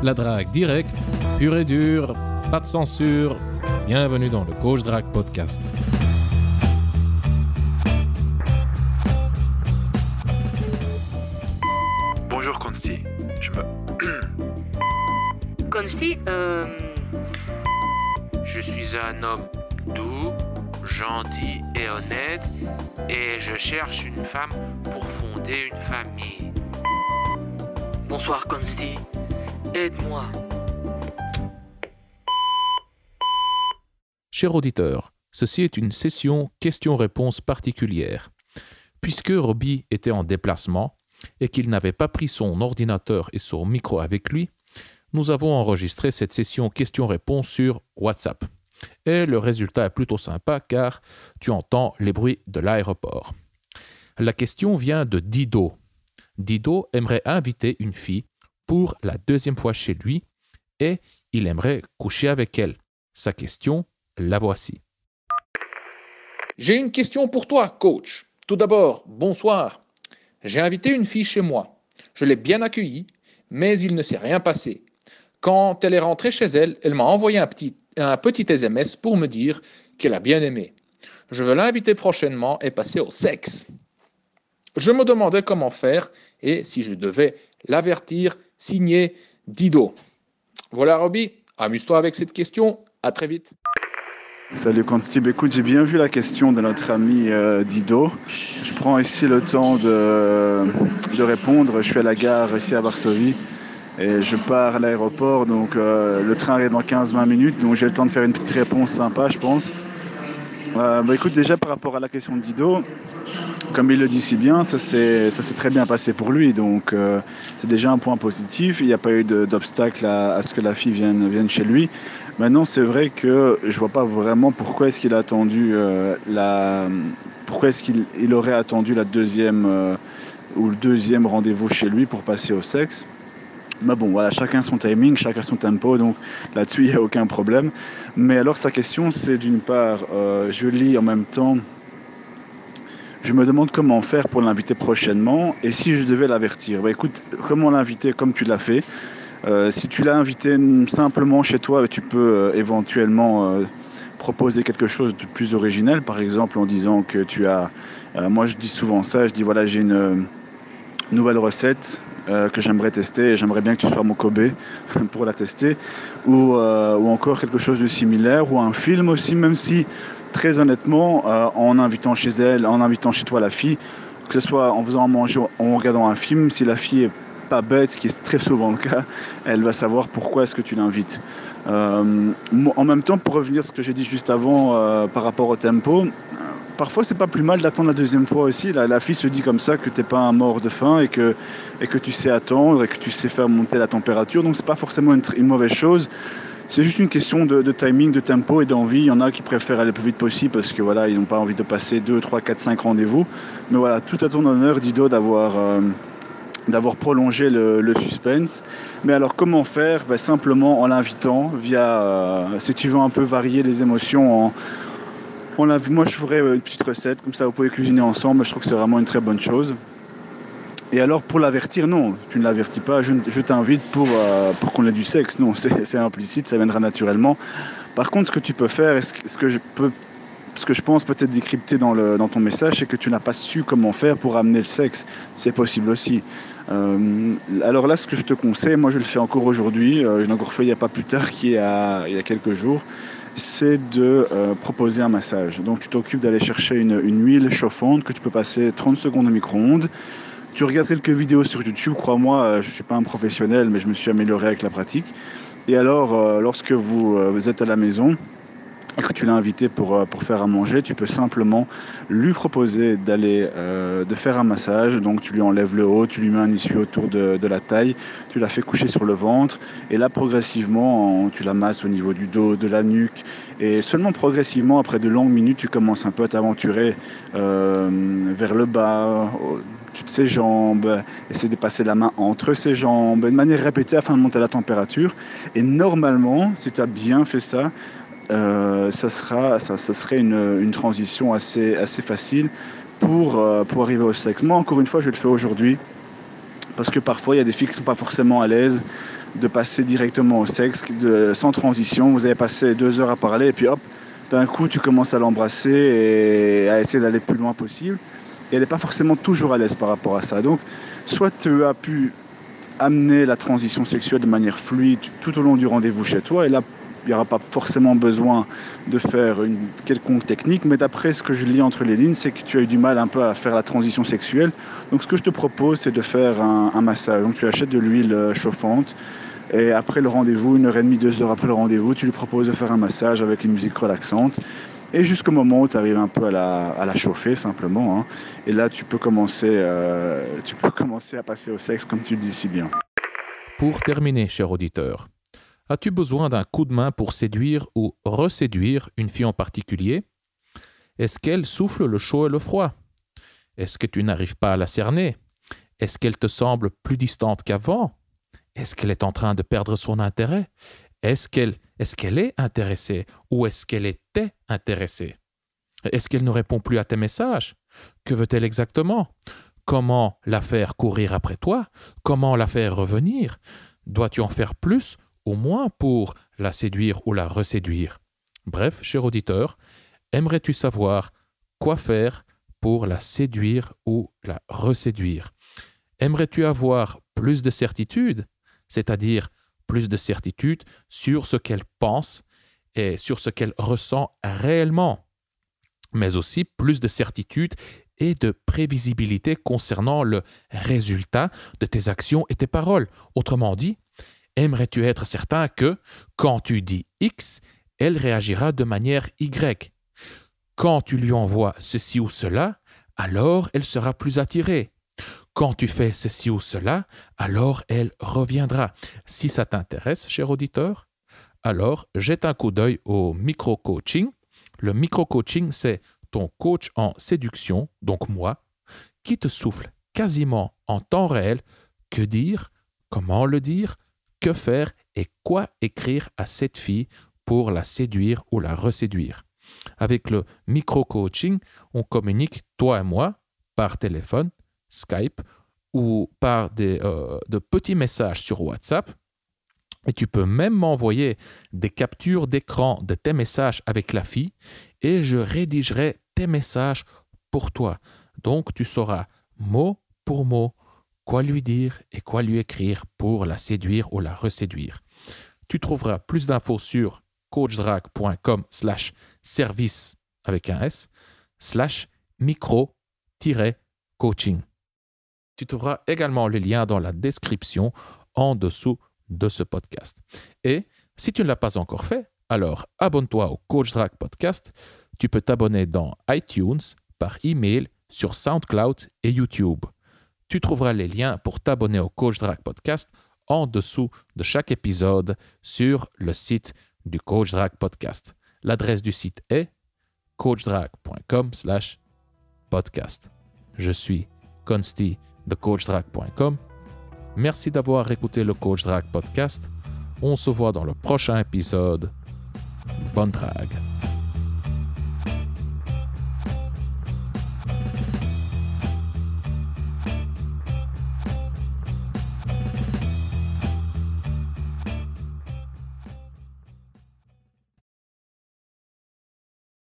La drague directe, pure et dure, pas de censure. Bienvenue dans le Coach Drague Podcast. Bonjour Consti, Consti, je suis un homme doux, gentil et honnête et je cherche une femme pour fonder une famille. bonsoir Consti, aide-moi. Cher auditeur, ceci est une session questions-réponses particulière. Puisque Robbie était en déplacement et qu'il n'avait pas pris son ordinateur et son micro avec lui, nous avons enregistré cette session questions-réponses sur WhatsApp. Et le résultat est plutôt sympa car tu entends les bruits de l'aéroport. La question vient de Dido. Dido aimerait inviter une fille pour la deuxième fois chez lui et il aimerait coucher avec elle. Sa question, la voici. J'ai une question pour toi, coach. Tout d'abord, bonsoir. J'ai invité une fille chez moi. Je l'ai bien accueillie, mais il ne s'est rien passé. Quand elle est rentrée chez elle, elle m'a envoyé un petit SMS pour me dire qu'elle a bien aimé. Je veux l'inviter prochainement et passer au sexe. Je me demandais comment faire et si je devais l'avertir, signé Dido. Voilà Robbie, amuse-toi avec cette question. À très vite. Salut Constib, écoute, j'ai bien vu la question de notre ami Dido. Je prends ici le temps de répondre. Je suis à la gare ici à Varsovie et je pars à l'aéroport, donc le train arrive dans 15-20 minutes, donc j'ai le temps de faire une petite réponse sympa, je pense. Écoute, déjà par rapport à la question de Dido, comme il le dit si bien, ça s'est très bien passé pour lui, donc c'est déjà un point positif. Il n'y a pas eu d'obstacle à ce que la fille vienne chez lui. Maintenant, c'est vrai que je vois pas vraiment pourquoi est-ce qu'il a attendu pourquoi est-ce qu'il aurait attendu la deuxième ou le deuxième rendez-vous chez lui pour passer au sexe. Mais bon, voilà, chacun son timing, chacun son tempo, donc là-dessus, il n'y a aucun problème. Mais alors, sa question, c'est d'une part, je lis en même temps, je me demande comment faire pour l'inviter prochainement et si je devais l'avertir. Écoute, comment l'inviter comme tu l'as fait. Si tu l'as invité simplement chez toi, tu peux éventuellement proposer quelque chose de plus original, par exemple en disant que tu as... moi, je dis souvent ça, je dis voilà, j'ai une nouvelle recette que j'aimerais tester et j'aimerais bien que tu sois mon Kobe pour la tester, ou encore quelque chose de similaire, ou un film aussi, même si très honnêtement en invitant chez elle, en invitant chez toi la fille, que ce soit en faisant à manger ou en regardant un film, si la fille est pas bête, ce qui est très souvent le cas, elle va savoir pourquoi est-ce que tu l'invites. En même temps, pour revenir à ce que j'ai dit juste avant par rapport au tempo, parfois c'est pas plus mal d'attendre la deuxième fois aussi. La fille se dit comme ça que t'es pas un mort de faim et que tu sais attendre et que tu sais faire monter la température, donc c'est pas forcément une mauvaise chose. C'est juste une question de timing, de tempo et d'envie. Il y en a qui préfèrent aller le plus vite possible parce que voilà, ils n'ont pas envie de passer 2, 3, 4, 5 rendez-vous. Mais voilà, tout à ton honneur, Dido, d'avoir prolongé le suspense. Mais alors comment faire? Simplement en l'invitant via, si tu veux un peu varier les émotions, moi je ferais une petite recette, comme ça vous pouvez cuisiner ensemble, je trouve que c'est vraiment une très bonne chose. Et alors pour l'avertir, non, tu ne l'avertis pas, je t'invite pour qu'on ait du sexe, non, c'est implicite, ça viendra naturellement. Par contre, ce que tu peux faire, ce que je pense peut-être décrypter dans ton message, c'est que tu n'as pas su comment faire pour amener le sexe. C'est possible aussi. Alors là, ce que je te conseille, moi je le fais encore aujourd'hui, je l'ai encore fait il n'y a pas plus tard qu'il y a quelques jours, c'est de proposer un massage. Donc tu t'occupes d'aller chercher une huile chauffante que tu peux passer 30 secondes au micro-ondes. Tu regardes quelques vidéos sur YouTube, crois-moi, je ne suis pas un professionnel, mais je me suis amélioré avec la pratique. Et alors, lorsque vous êtes à la maison, et que tu l'as invité pour faire à manger, tu peux simplement lui proposer de faire un massage. Donc tu lui enlèves le haut, tu lui mets un essuie autour de la taille, tu la fais coucher sur le ventre et là progressivement tu la masses au niveau du dos, de la nuque et seulement progressivement après de longues minutes tu commences un peu à t'aventurer vers le bas, toutes ses jambes, essayer de passer la main entre ses jambes de manière répétée afin de monter la température et normalement si tu as bien fait ça, ça serait une transition assez facile pour arriver au sexe. Moi, encore une fois, je le fais aujourd'hui. Parce que parfois, il y a des filles qui ne sont pas forcément à l'aise de passer directement au sexe, sans transition. Vous avez passé 2 heures à parler et puis hop, d'un coup, tu commences à l'embrasser et à essayer d'aller le plus loin possible. Et elle n'est pas forcément toujours à l'aise par rapport à ça. Donc, soit tu as pu amener la transition sexuelle de manière fluide tout au long du rendez-vous chez toi, et là, il n'y aura pas forcément besoin de faire une quelconque technique, mais d'après ce que je lis entre les lignes, c'est que tu as eu du mal un peu à faire la transition sexuelle. Donc ce que je te propose, c'est de faire un massage. Donc tu achètes de l'huile chauffante, et après le rendez-vous, 1h30, 2 heures après le rendez-vous, tu lui proposes de faire un massage avec une musique relaxante, et jusqu'au moment où tu arrives un peu à la chauffer simplement, hein. Et là, tu peux commencer à passer au sexe, comme tu le dis si bien. Pour terminer, cher auditeur, as-tu besoin d'un coup de main pour séduire ou reséduire une fille en particulier? Est-ce qu'elle souffle le chaud et le froid? Est-ce que tu n'arrives pas à la cerner? Est-ce qu'elle te semble plus distante qu'avant? Est-ce qu'elle est en train de perdre son intérêt? Est-ce qu'elle est intéressée ou est-ce qu'elle était intéressée? Est-ce qu'elle ne répond plus à tes messages? Que veut-elle exactement? Comment la faire courir après toi? Comment la faire revenir? Dois-tu en faire plus ou moins pour la séduire ou la reséduire? Bref, cher auditeur, aimerais-tu savoir quoi faire pour la séduire ou la reséduire? Aimerais-tu avoir plus de certitude, c'est-à-dire plus de certitude sur ce qu'elle pense et sur ce qu'elle ressent réellement, mais aussi plus de certitude et de prévisibilité concernant le résultat de tes actions et tes paroles? Autrement dit, aimerais-tu être certain que, quand tu dis X, elle réagira de manière Y? Quand tu lui envoies ceci ou cela, alors elle sera plus attirée. Quand tu fais ceci ou cela, alors elle reviendra. Si ça t'intéresse, cher auditeur, alors jette un coup d'œil au micro-coaching. Le micro-coaching, c'est ton coach en séduction, donc moi, qui te souffle quasiment en temps réel que dire, comment le dire, que faire et quoi écrire à cette fille pour la séduire ou la reséduire. Avec le micro-coaching, on communique, toi et moi, par téléphone, Skype ou par de petits messages sur WhatsApp. Et tu peux même m'envoyer des captures d'écran de tes messages avec la fille et je rédigerai tes messages pour toi. Donc, tu sauras mot pour mot quoi lui dire et quoi lui écrire pour la séduire ou la reséduire. Tu trouveras plus d'infos sur coachdrag.com/service avec un S /micro-coaching. Tu trouveras également le lien dans la description en dessous de ce podcast. Et si tu ne l'as pas encore fait, alors abonne-toi au Coach Drag Podcast. Tu peux t'abonner dans iTunes, par email, sur SoundCloud et YouTube. Tu trouveras les liens pour t'abonner au Coach Drag Podcast en dessous de chaque épisode sur le site du Coach Drag Podcast. L'adresse du site est coachdrag.com/podcast. Je suis Consti de coachdrag.com. Merci d'avoir écouté le Coach Drag Podcast. On se voit dans le prochain épisode. Bonne drague.